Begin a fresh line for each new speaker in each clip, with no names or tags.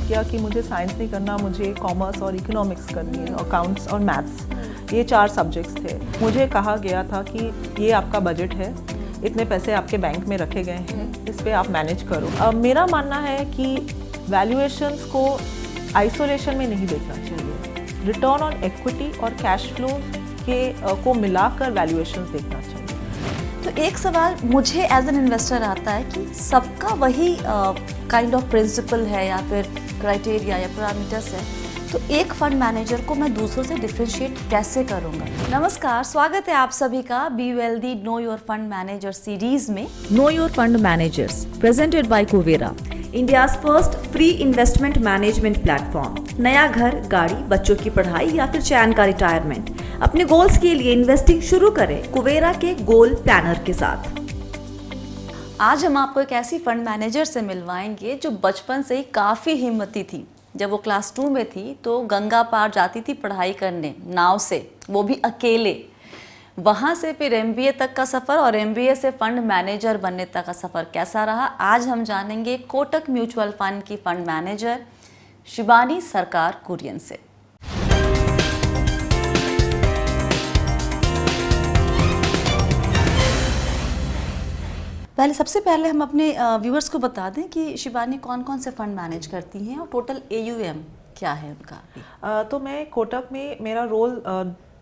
किया कि मुझे साइंस नहीं करना, मुझे कॉमर्स और इकोनॉमिक्स करनी है, अकाउंट्स और मैथ्स, ये 4 सब्जेक्ट्स थे। मुझे कहा गया था कि ये आपका बजट है, इतने पैसे आपके बैंक में रखे गए हैं, इस पे आप मैनेज करो। मेरा मानना है कि वैल्यूएशंस को आइसोलेशन में नहीं देखना चाहिए, रिटर्न ऑन इक्विटी और कैश फ्लो को मिलाकर वैल्यूएशंस देखना चाहिए।
तो एक सवाल मुझे एज एन इन्वेस्टर आता है कि सबका वही काइंड ऑफ प्रिंसिपल है या फिर क्राइटेरिया या पैरामीटर्स है, तो एक फंड मैनेजर को मैं दूसरों से डिफरेंशिएट कैसे करूंगा? नमस्कार, स्वागत है आप सभी का be wealthy know your fund manager series में।
Know your fund managers presented by Kuvera,
India's first free investment management platform. नया घर, गाड़ी, बच्चों की पढ़ाई या फिर चैन का रिटायरमेंट, अपने गोल्स के लिए इन्वेस्टिंग शुरू करें कुवेरा के गोल प्लानर के साथ। आज हम आपको एक ऐसी फंड मैनेजर से मिलवाएंगे जो बचपन से ही काफ़ी हिम्मती थी। जब वो क्लास 2 में थी तो गंगा पार जाती थी पढ़ाई करने नाव से, वो भी अकेले। वहाँ से फिर MBA तक का सफ़र और MBA से फंड मैनेजर बनने तक का सफ़र कैसा रहा, आज हम जानेंगे कोटक म्यूचुअल फंड की फंड मैनेजर शिबानी सरकार कुरियन से। सबसे पहले हम अपने व्यूअर्स को बता दें कि शिबानी कौन कौन से फंड मैनेज करती हैं और टोटल AUM क्या है उनका?
तो मैं कोटक में, मेरा रोल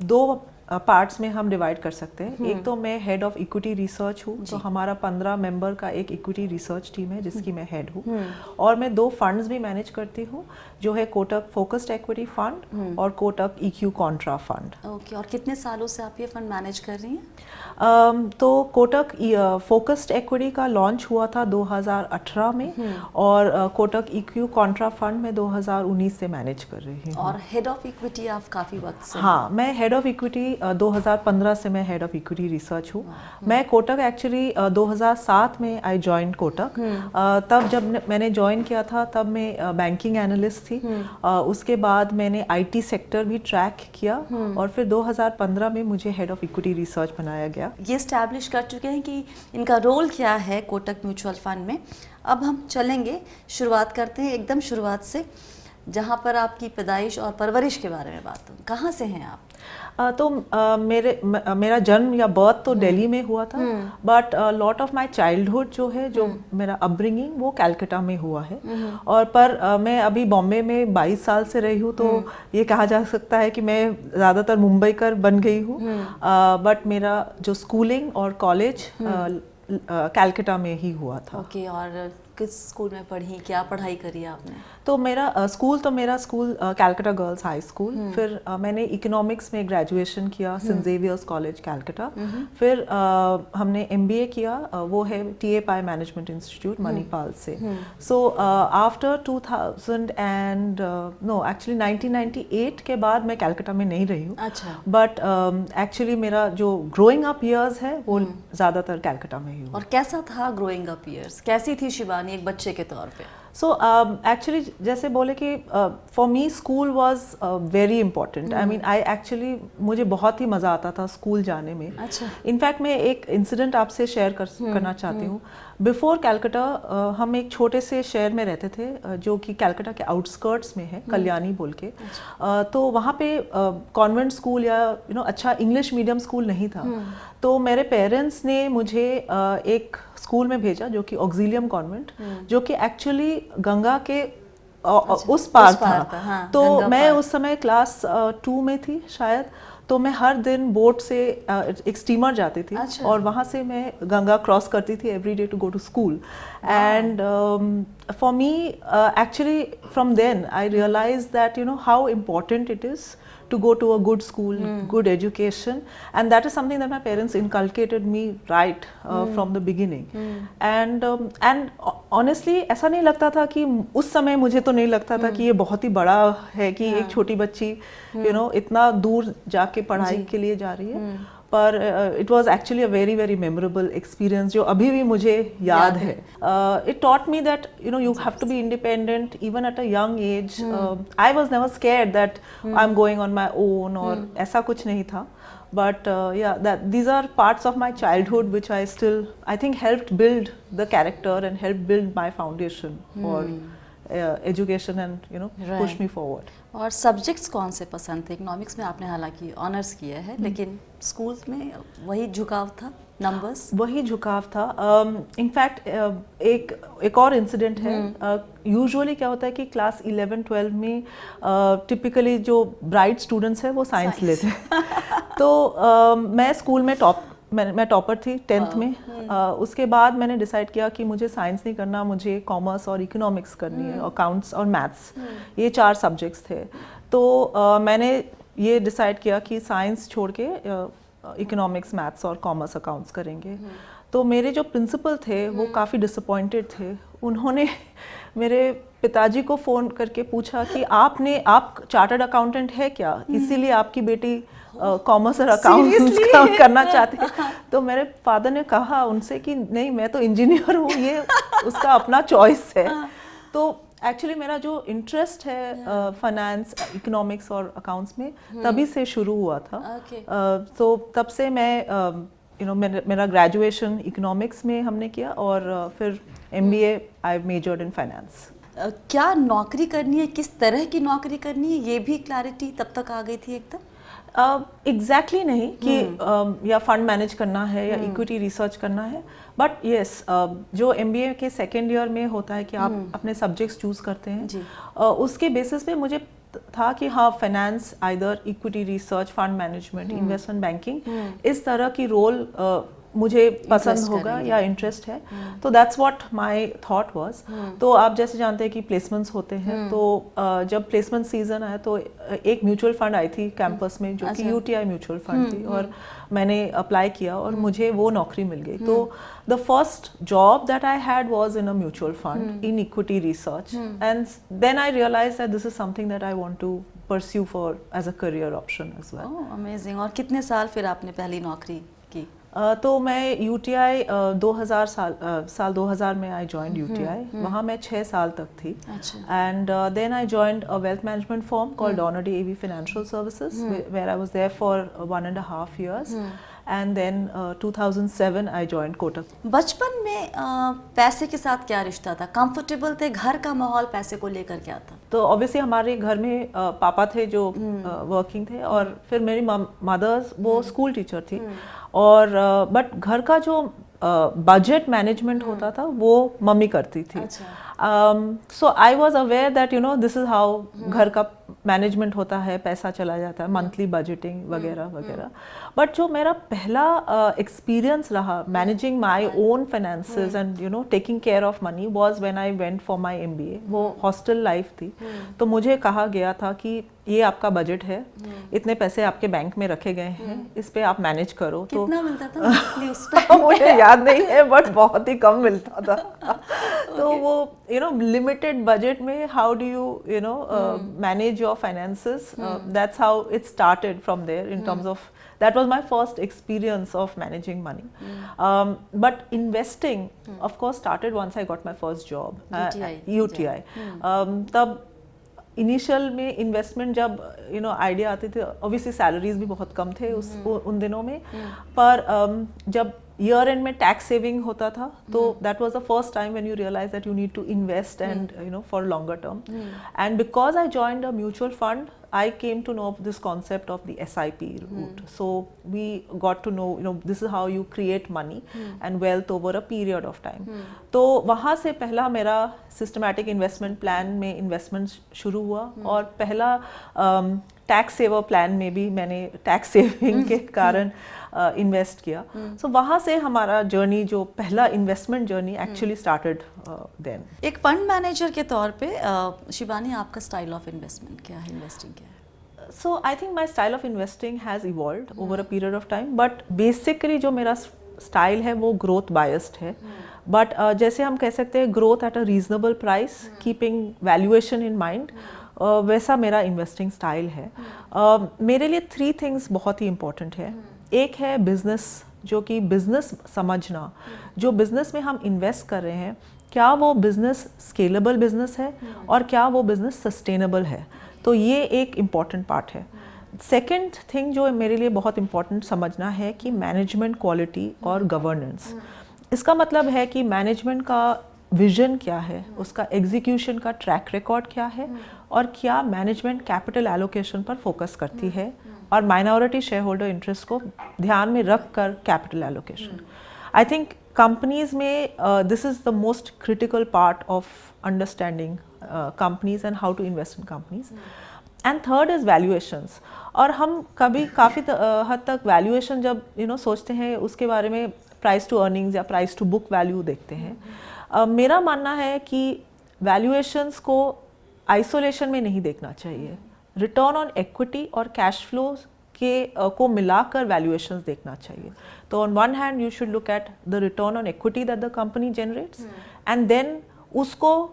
2 पार्ट्स में हम डिवाइड कर सकते हैं। एक तो मैं हेड ऑफ इक्विटी रिसर्च हूँ, तो हमारा 15 मेंबर का एक इक्विटी रिसर्च टीम है जिसकी मैं हेड हूँ। और मैं 2 फंड्स भी मैनेज करती हूँ, जो है कोटक फोकस्ड इक्विटी फंड और Kotak EQ Contra fund.
Okay, और कितने सालों से आप ये फंड मैनेज कर रही हैं?
तो कोटक फोकस्ड इक्विटी का लॉन्च हुआ था 2018 में और कोटक EQ कॉन्ट्रा फंड में 2019 से मैनेज कर रही हूँ।
और हेड ऑफ इक्विटी आप काफ़ी वक्त से?
हाँ, मैं हेड ऑफ इक्विटी 2015 से मैं हेड ऑफ इक्विटी रिसर्च हूँ। मैं कोटक एक्चुअली 2007 में आई जॉइन कोटक। तब जब मैंने ज्वाइन किया था तब मैं बैंकिंग एनालिस्ट थी। उसके बाद मैंने IT सेक्टर भी ट्रैक किया और फिर 2015 में मुझे हेड ऑफ इक्विटी रिसर्च बनाया गया।
ये स्टैब्लिश कर चुके हैं कि इनका रोल क्या है कोटक म्यूचुअल फंड में। अब हम चलेंगे, शुरुआत करते हैं एकदम शुरुआत से, जहाँ पर आपकी पैदाइश और परवरिश के बारे में बात हो। कहाँ से हैं आप?
तो मेरा जन्म या बर्थ तो दिल्ली में हुआ था, but lot of my childhood जो है, जो मेरा अपब्रिंगिंग, वो कलकत्ता में हुआ है। और पर मैं अभी बॉम्बे में 22 साल से रही हूँ, तो ये कहा जा सकता है कि मैं ज़्यादातर मुंबईकर बन गई हूँ। बट मेरा जो स्कूलिंग और कॉलेज कलकत्ता में ही हुआ था।
ओके, और किस स्कूल में पढ़ी, क्या पढ़ाई करी आपने?
तो मेरा school Calcutta girls high school. फिर मैंने इकोनॉमिक्स में ग्रेजुएशन किया सेंट जेवियर्स कॉलेज कलकत्ता। फिर हमने MBA किया, वो है TA पाई मैनेजमेंट इंस्टीट्यूट मणिपाल से। सो आफ्टर 1998 के बाद मैं कलकत्ता में नहीं रही हूँ।
अच्छा।
बट एक्चुअली मेरा जो ग्रोइंग अप ईयर्स है वो ज़्यादातर कलकत्ता में ही हुआ।
और कैसा था ग्रोइंग अप ईयर्स? कैसी थी शिबानी एक बच्चे के तौर पे?
सो एक्चुअली जैसे बोले कि for me school was very important. I mean मुझे बहुत ही मज़ा आता था स्कूल जाने में।
अच्छा।
इनफैक्ट मैं एक इंसिडेंट आपसे शेयर करना चाहती हूँ। बिफोर कलकत्ता हम एक छोटे से शहर में रहते थे जो कि कलकत्ता के आउटस्कर्ट्स में है, कल्याणी बोल के। तो वहाँ पे कॉन्वेंट स्कूल या अच्छा इंग्लिश मीडियम स्कूल नहीं था। तो मेरे पेरेंट्स ने मुझे एक स्कूल में भेजा जो कि ऑक्सिलियम कॉन्वेंट, जो कि एक्चुअली गंगा के उस पार था।
हाँ,
तो मैं उस समय क्लास 2 में थी शायद। तो मैं हर दिन बोट से एक स्टीमर जाती थी।
अच्छा।
और वहाँ से मैं गंगा क्रॉस करती थी every day to go to school. And for me actually from then I realize that how important it is to go to a good school, good education, and that is something that my parents inculcated me right from the beginning. And honestly ऐसा नहीं लगता था कि उस समय मुझे तो नहीं लगता था कि ये बहुत ही बड़ा है कि एक छोटी बच्ची इतना दूर जाके पढ़ाई के लिए जा रही है। पर it was actually a very very memorable experience जो अभी भी मुझे याद है। It taught me that you have to be independent even at a young age. I was never scared that I am going on my own, और ऐसा कुछ नहीं था। But these are parts of my childhood which I think helped build the character and helped build my foundation for education and
Right.
push me forward.
और subjects कौन से पसंद थे? इकोनॉमिक्स में आपने हालांकि ऑनर्स किया है, लेकिन स्कूल में वही झुकाव था, नंबर्स?
वही झुकाव था. इनफैक्ट एक और इंसिडेंट है. यूजुअली क्या होता है कि क्लास 11-12 में टिपिकली जो ब्राइट स्टूडेंट्स हैं वो साइंस लेते हैं. तो मैं स्कूल में मैं टॉपर थी 10th में. उसके बाद मैंने डिसाइड किया कि मुझे साइंस नहीं करना, मुझे कॉमर्स और इकोनॉमिक्स करनी है, अकाउंट्स और मैथ्स, ये 4 सब्जेक्ट्स थे. तो मैंने ये डिसाइड किया कि साइंस छोड़ के इकोनॉमिक्स, मैथ्स और कॉमर्स, अकाउंट्स करेंगे. तो मेरे जो प्रिंसिपल थे वो काफ़ी डिसअपॉइंटेड थे. उन्होंने मेरे पिताजी को फ़ोन करके पूछा कि आप चार्टर्ड अकाउंटेंट है क्या, इसीलिए आपकी बेटी कॉमर्स और अकाउंट्स करना चाहते हैं. तो मेरे फादर ने कहा उनसे कि नहीं, मैं तो इंजीनियर हूँ, ये उसका अपना चॉइस है. तो एक्चुअली मेरा जो इंटरेस्ट है फाइनेंस, इकोनॉमिक्स और अकाउंट्स में तभी से शुरू हुआ था. तो तब से मैं मेरा ग्रेजुएशन इकोनॉमिक्स में हमने किया और फिर MBA I measured in finance.
क्या नौकरी करनी है, किस तरह की नौकरी करनी है, ये भी क्लैरिटी तब तक आ गई थी एकदम?
एग्जैक्टली नहीं कि या फंड मैनेज करना है या इक्विटी रिसर्च करना है, बट येस जो MBA के सेकेंड ईयर में होता है कि आप अपने सब्जेक्ट्स चूज करते हैं, उसके बेसिस पे मुझे था कि हाँ, finance, either equity research, fund management, investment banking, इस तरह की रोल मुझे पसंद होगा या इंटरेस्ट है. तो that's what my thought was. तो आप जैसे जानते हैं कि प्लेसमेंट्स होते हैं. तो जब प्लेसमेंट सीजन आया तो एक म्यूचुअल फंड आई थी कैंपस में जो कि UTI म्यूचुअल फंड थी, और मैंने अप्लाई किया और मुझे वो नौकरी मिल गई. तो the first job that I had was in a mutual fund in equity research, and then I realized that this is something that I want to pursue for as a career option as well.
Amazing. और कितने साल फिर आपने पहली नौकरी की?
तो मैं UTI 2000 साल 2000 में आई जॉइंड UTI. वहाँ मैं 6 साल तक थी. And then I joined a wealth management firm called Donerty AV Financial Services, where I was there for 1.5 years. And then 2007 I joined Kotak.
बचपन में पैसे के साथ क्या रिश्ता था? कंफर्टेबल थे? घर का माहौल पैसे को लेकर क्या था?
तो ऑब्वियसली हमारे घर में पापा थे जो वर्किंग थे, और फिर मेरी मदर वो स्कूल टीचर थी. और बट घर का जो बजट मैनेजमेंट होता था वो मम्मी करती थी. So I was aware that this is how घर का मैनेजमेंट होता है, पैसा चला जाता है, मंथली बजटिंग वगैरह वगैरह. बट जो मेरा पहला एक्सपीरियंस रहा managing my own finances and taking care of money was when I went for my MBA. वो हॉस्टल लाइफ थी. तो मुझे कहा गया था कि ये आपका बजट है, इतने पैसे आपके बैंक में रखे गए हैं, इस पे आप मैनेज करो.
कितना मिलता था monthly उस टाइम?
मुझे याद नहीं है, बट बहुत ही कम मिलता था. तो वो लिमिटेड बजट में how do you manage your finances. That's how it started from there in terms of, that was my first experience of managing money. But investing of course started once I got my first job. UTI. तब initial में investment जब idea आती थी, obviously salaries भी बहुत कम थे उन दिनों में, पर जब ईयर एंड में टैक्स सेविंग होता था तो that was the first time when you realize that you need to invest and for longer term. And because I joined a mutual fund, I came to know this concept of the SIP route. So we got to know, this is how you create money and wealth over a period of time. तो वहाँ से पहला मेरा systematic investment plan में investment शुरू हुआ, और पहला टैक्स सेवर प्लान में भी मैंने टैक्स सेविंग के कारण इन्वेस्ट किया. सो वहाँ से हमारा जर्नी, जो पहला investment journey actually started then.
एक फंड मैनेजर के तौर पे शिबानी, आपका स्टाइल ऑफ इन्वेस्टमेंट क्या है, इन्वेस्टिंग क्या है?
So I think my style of investing has evolved over a period of time, but basically जो मेरा स्टाइल है वो ग्रोथ बायस्ड है. बट जैसे हम कह सकते हैं growth at a reasonable price, keeping valuation in mind, वैसा मेरा इन्वेस्टिंग स्टाइल है. मेरे लिए 3 थिंग्स बहुत ही इम्पोर्टेंट है. एक है बिजनेस, जो कि बिजनेस समझना, जो बिजनेस में हम इन्वेस्ट कर रहे हैं, क्या वो बिजनेस स्केलेबल बिजनेस है और क्या वो बिजनेस सस्टेनेबल है. तो ये एक इम्पॉर्टेंट पार्ट है. सेकेंड थिंग जो मेरे लिए बहुत इम्पॉर्टेंट समझना है कि मैनेजमेंट क्वालिटी और गवर्नेंस. इसका मतलब है कि मैनेजमेंट का विजन क्या है, उसका एग्जीक्यूशन का ट्रैक रिकॉर्ड क्या है, और क्या मैनेजमेंट कैपिटल एलोकेशन पर फोकस करती है और माइनॉरिटी शेयर होल्डर इंटरेस्ट को ध्यान में रख कर capital allocation. I think companies में this is the most critical part of understanding companies and how to invest in companies. And third is valuations. और हम कभी काफ़ी हद तक वैल्यूएशन जब सोचते हैं उसके बारे में प्राइस टू अर्निंग्स या प्राइस टू बुक वैल्यू देखते हैं. मेरा मानना है कि वैल्यूएशंस को आइसोलेशन में नहीं देखना चाहिए. रिटर्न ऑन इक्विटी और कैश फ्लोज के को मिलाकर वैल्यूएशंस देखना चाहिए. तो on one hand you should look at the return on equity that the company generates, and then उसको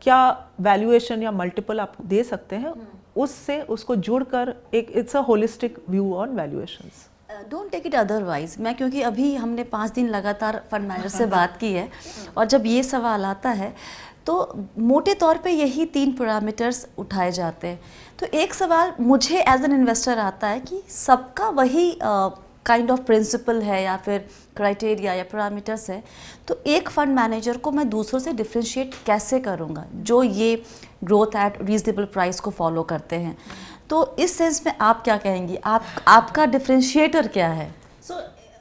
क्या वैल्यूएशन या मल्टीपल आप दे सकते हैं, उससे उसको जुड़कर एक it's a holistic view on valuations.
Don't take it otherwise. मैं क्योंकि अभी हमने 5 दिन लगातार फंड मैनेजर से बात की है, और जब ये सवाल आता है तो मोटे तौर पे यही 3 पैरामीटर्स उठाए जाते हैं. तो एक सवाल मुझे एज एन इन्वेस्टर आता है कि सबका वही काइंड ऑफ प्रिंसिपल है या फिर क्राइटेरिया या पैरामीटर्स है, तो एक फंड मैनेजर को मैं दूसरों से डिफ्रेंशिएट कैसे करूँगा जो ये ग्रोथ एट रीजनेबल प्राइस को फॉलो करते हैं. तो इस सेंस में आप क्या कहेंगी, आपका डिफ्रेंशिएटर क्या है?
सो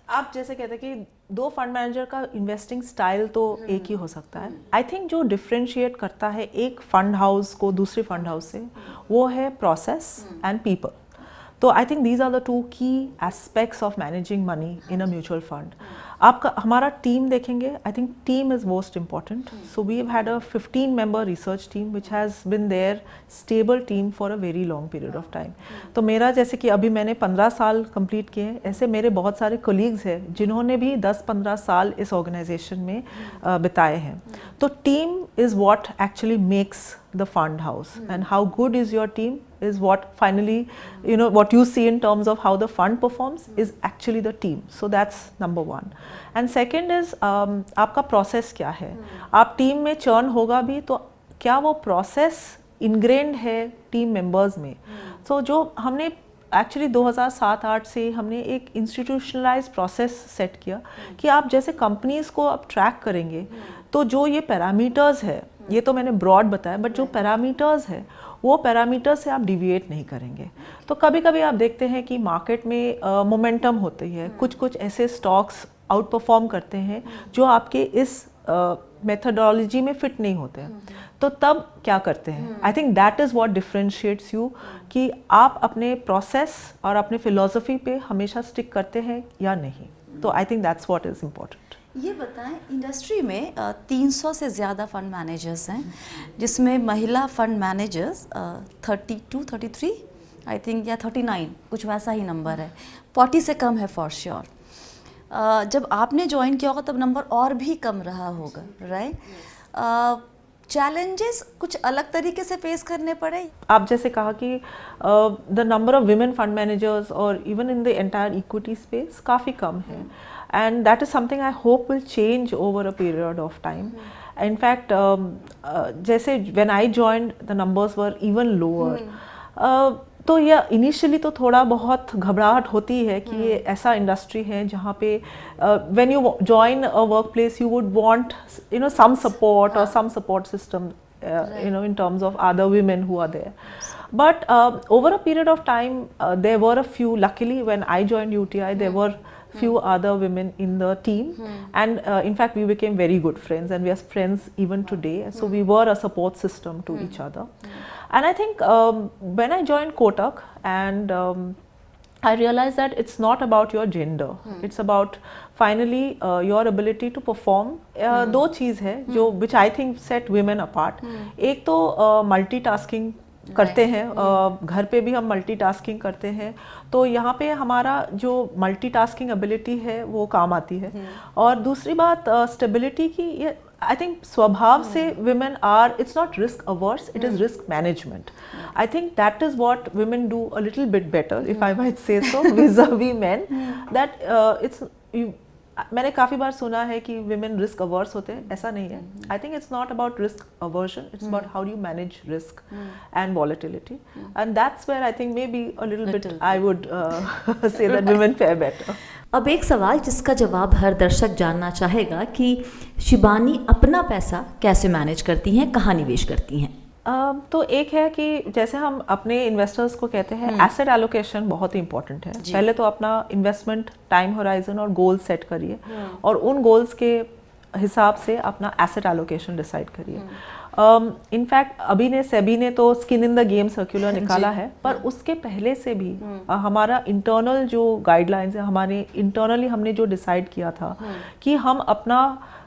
आप जैसे कहते हैं कि 2 फंड मैनेजर का इन्वेस्टिंग स्टाइल तो एक ही हो सकता है. आई थिंक जो डिफ्रेंशिएट करता है एक फंड हाउस को दूसरे फंड हाउस से, वो है प्रोसेस एंड पीपल. तो I think these are the 2 key aspects of managing money in a mutual fund. आपका हमारा टीम देखेंगे, I think team is most important. So we have had a 15-member research team which has been there stable team for a very long period of time. तो मेरा जैसे कि अभी मैंने 15 साल कंप्लीट किए हैं, ऐसे मेरे बहुत सारे कोलीग्स हैं जिन्होंने भी 10-15 साल इस ऑर्गेनाइजेशन में बिताए हैं. तो team is what actually makes the fund house, and how good is your team is what finally what you see in terms of how the fund performs is actually the team. So that's number 1. And second is आपका process क्या है. आप team में churn होगा भी तो क्या वो process ingrained है टीम मेंबर्स में. so जो हमने एक्चुअली 2007-8 से हमने एक इंस्टीट्यूशनलाइज प्रोसेस सेट किया कि आप जैसे कंपनीज को आप ट्रैक करेंगे तो जो ये पैरामीटर्स है, ये तो मैंने ब्रॉड बताया, बट जो पैरामीटर्स है वो पैरामीटर से आप डिविएट नहीं करेंगे. तो कभी कभी आप देखते हैं कि मार्केट में मोमेंटम होती है, कुछ ऐसे स्टॉक्स आउट परफॉर्म करते हैं जो आपके इस मेथडोलॉजी में फिट नहीं होते हैं. तो तब क्या करते हैं? I think that is what differentiates you, कि आप अपने प्रोसेस और अपने फिलॉसफी पे हमेशा स्टिक करते हैं या नहीं. तो I think that's what is important.
ये बताएं, इंडस्ट्री में 300 से ज़्यादा फंड मैनेजर्स हैं, जिसमें महिला फंड मैनेजर्स 32-33 आई थिंक या 39 कुछ वैसा ही नंबर है. 40 से कम है फॉर श्योर. जब आपने ज्वाइन किया होगा तब नंबर और भी कम रहा होगा, राइट? चैलेंजेस कुछ अलग तरीके से फेस करने पड़े?
आप जैसे कहा कि the number of women fund managers और even in the entire equity space काफ़ी कम है, and that is something I hope will change over a period of time. In fact, जैसे when I joined the numbers were even lower. तो यह initially तो थोड़ा बहुत घबराहट होती है कि ये ऐसा इंडस्ट्री है जहाँ पे when you join a workplace you would want some support or some support system in terms of other women who are there. But over a period of time there were a few, luckily when I joined UTI there were few other women in the team, and in fact we became very good friends and we are friends even today. So we were a support system to each other. And I think when I joined Kotak, and I realized that it's not about your gender, it's about finally your ability to perform. दो चीज़ है जो which I think set women apart. एक तो multitasking करते हैं, घर पे भी हम मल्टीटास्किंग करते हैं, तो यहाँ पे हमारा जो मल्टीटास्किंग एबिलिटी है वो काम आती है. और दूसरी बात स्टेबिलिटी की, ये आई थिंक स्वभाव से women are, it's not risk averse, it is risk management. I think that is what women do a little bit better, if I might say so, vis-a-vis men. That it's, मैंने काफ़ी बार सुना है कि women risk averse होते हैं, ऐसा नहीं है. I think it's not about risk aversion, it's about how you manage risk and volatility, and that's where I think maybe a little bit I would say that women fare better.
अब एक सवाल जिसका जवाब हर दर्शक जानना चाहेगा कि शिबानी अपना पैसा कैसे मैनेज करती हैं, कहाँ निवेश करती हैं?
तो एक है कि जैसे हम अपने इन्वेस्टर्स को कहते हैं एसेट एलोकेशन बहुत ही इंपॉर्टेंट है। पहले तो अपना इन्वेस्टमेंट टाइम होराइजन और गोल सेट करिए और उन गोल्स के हिसाब से अपना एसेट एलोकेशन डिसाइड करिए। इनफैक्ट अभी सेबी ने तो skin in the game circular निकाला है, पर उसके पहले से भी हमारा इंटरनल जो गाइडलाइंस है, हमारे इंटरनली हमने जो डिसाइड किया था कि हम अपना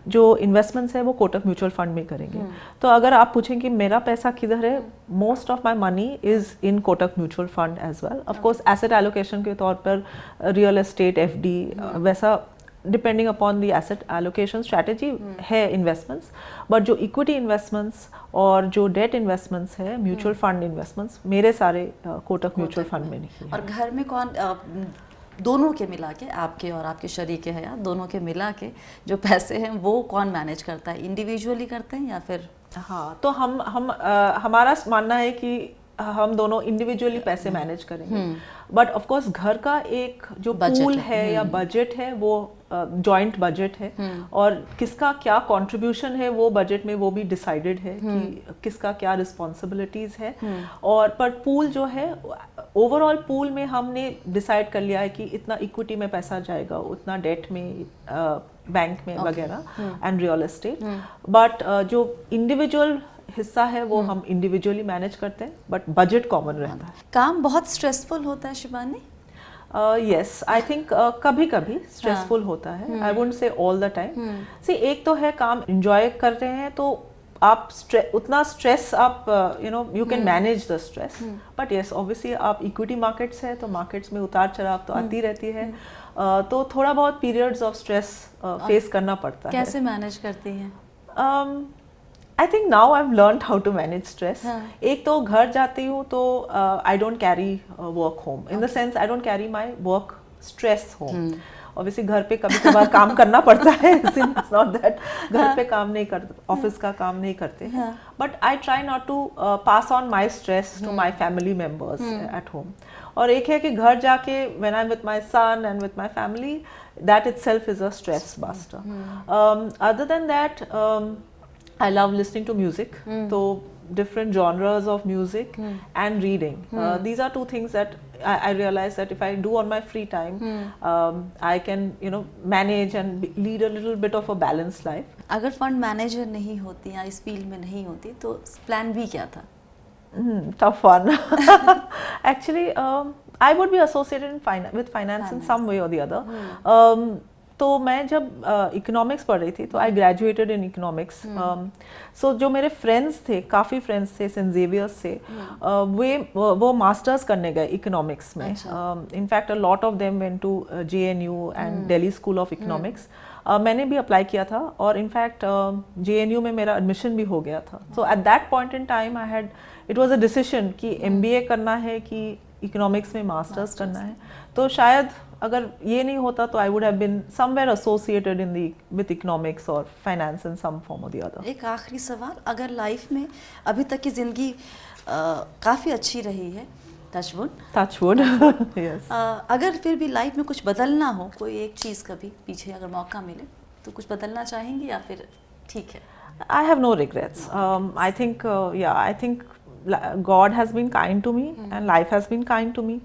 जो इन्वेस्टमेंट्स है वो कोटक म्यूचुअल फंड में करेंगे। तो अगर आप पूछें कि मेरा पैसा किधर है, most of my money is in Kotak mutual fund as well. Of course asset allocation के तौर पर रियल एस्टेट, एफडी वैसा depending upon the asset allocation strategy है इन्वेस्टमेंट्स, बट जो इक्विटी इन्वेस्टमेंट्स और जो डेट इन्वेस्टमेंट्स है, म्यूचुअल फंड इन्वेस्टमेंट्स मेरे सारे कोटक म्यूचुअल फंड में नहीं है।
और घर में कौन दोनों के मिला के, आपके और आपके शरीके हैं यार, दोनों के मिला के जो पैसे हैं वो कौन मैनेज करता है? इंडिविजुअली करते हैं या फिर?
हाँ, तो हमारा मानना है कि हम दोनों इंडिविजुअली पैसे मैनेज करेंगे, बट ऑफ कोर्स घर का एक जो पूल है या बजट है वो जॉइंट बजट है और किसका क्या कंट्रीब्यूशन है वो बजट में वो भी डिसाइडेड है कि किसका क्या रिस्पॉन्सिबिलिटीज है। और पर पूल जो है, ओवरऑल पूल में हमने डिसाइड कर लिया है कि इतना इक्विटी में पैसा जाएगा, उतना डेट में, बैंक में वगैरह एंड रियल एस्टेट। बट जो इंडिविजुअल हिस्सा है वो हम इंडिविजुअली मैनेज करते हैं, बट बजट कॉमन रहता है।
काम बहुत स्ट्रेसफुल होता है शिबानी?
यस, आई थिंक कभी कभी स्ट्रेसफुल होता है, I wouldn't say all the time. See एक तो है काम एंजॉय कर रहे हैं तो आप उतना स्ट्रेस आप you can manage the stress, but yes obviously आप इक्विटी मार्केट्स है तो मार्केट्स में उतार चढ़ाव तो आती रहती है, तो थोड़ा बहुत पीरियड्स ऑफ स्ट्रेस फेस करना पड़ता है।
कैसे मैनेज करती हैं?
I think now I have learned how to manage stress. एक तो घर जाती हूँ तो I don't carry work home, in the sense I don't carry my work stress home. Obviously घर पे कभी कभार काम करना पड़ता है, इट्स नॉट दैट घर पे काम नहीं करते, ऑफिस का काम नहीं करते, but I try not to pass on my stress to my family members at home. और एक है कि घर जाके when I am with my son and with my family, that itself is a stress buster. Other than that I love listening to music, so different genres of music and reading. These are two things that I realize that if I do on my free time, I can manage and lead a little bit of a balanced life.
अगर fund manager नहीं होती या इस field में नहीं होती तो plan B क्या था?
Tough one. Actually, I would be associated with finance in some way or the other. तो मैं जब इकोनॉमिक्स पढ़ रही थी तो आई ग्रेजुएटेड इन इकोनॉमिक्स। सो जो मेरे फ्रेंड्स थे, काफ़ी फ्रेंड्स थे सेंट जेवियर्स से, वो मास्टर्स करने गए इकोनॉमिक्स में। In fact a lot of them went to JNU and Delhi school of economics. मैंने भी अप्लाई किया था और इनफैक्ट JNU में मेरा एडमिशन भी हो गया था। So at that point in time I had, it was a decision कि MBA करना है कि इकोनॉमिक्स में मास्टर्स करना है। तो शायद अगर ये नहीं होता तो I would have been somewhere associated in the with economics और फाइनेंस इन सम फॉर्म और द अदर।
एक आखिरी सवाल, अगर लाइफ में अभी तक की जिंदगी काफ़ी अच्छी रही है,
टचवुड यस,
अगर फिर भी लाइफ में कुछ बदलना हो, कोई एक चीज़ कभी पीछे अगर मौका मिले तो कुछ बदलना चाहेंगी या फिर ठीक है?
I have no regrets. I think I think God has been kind to me and life has been kind to me.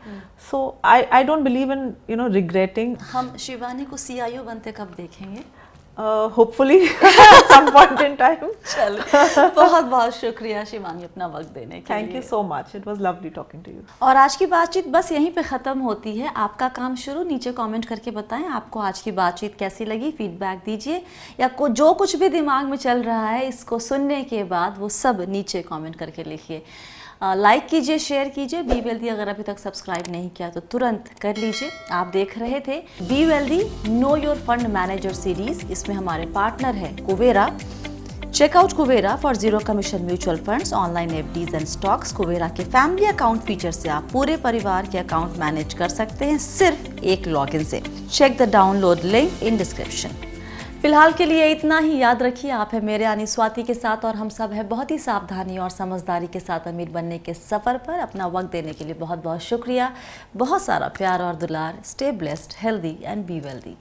So I don't believe in regretting.
हम शिबानी को CIO बनते कब देखेंगे?
Hopefully at some point in time.
चलो, बहुत बहुत शुक्रिया शिबानी अपना वक्त देने के लिए।
Thank you so much. It was lovely talking to you.
और आज की बातचीत बस यहीं पे ख़त्म होती है। आपका काम शुरू, नीचे कमेंट करके बताएं आपको आज की बातचीत कैसी लगी, फीडबैक दीजिए, या जो कुछ भी दिमाग में चल रहा है इसको सुनने के बाद वो सब नीचे कमेंट करके लिखिए। लाइक कीजिए, शेयर कीजिए। बी वेल्दी अगर अभी तक सब्सक्राइब नहीं किया तो तुरंत कर लीजिए। आप देख रहे थे be wealthy know your fund manager series. इसमें हमारे पार्टनर है Kuvera. Check out Kuvera for zero commission mutual funds, online FDs and stocks. Kuvera के फैमिली अकाउंट फीचर से आप पूरे परिवार के अकाउंट मैनेज कर सकते हैं सिर्फ एक लॉगिन से। Check the download link in description. फिलहाल के लिए इतना ही। याद रखिए, आप है मेरे यानी स्वाति के साथ और हम सब है बहुत ही सावधानी और समझदारी के साथ अमीर बनने के सफ़र पर। अपना वक्त देने के लिए बहुत बहुत शुक्रिया। बहुत सारा प्यार और दुलार। Stay blessed, healthy and be wealthy.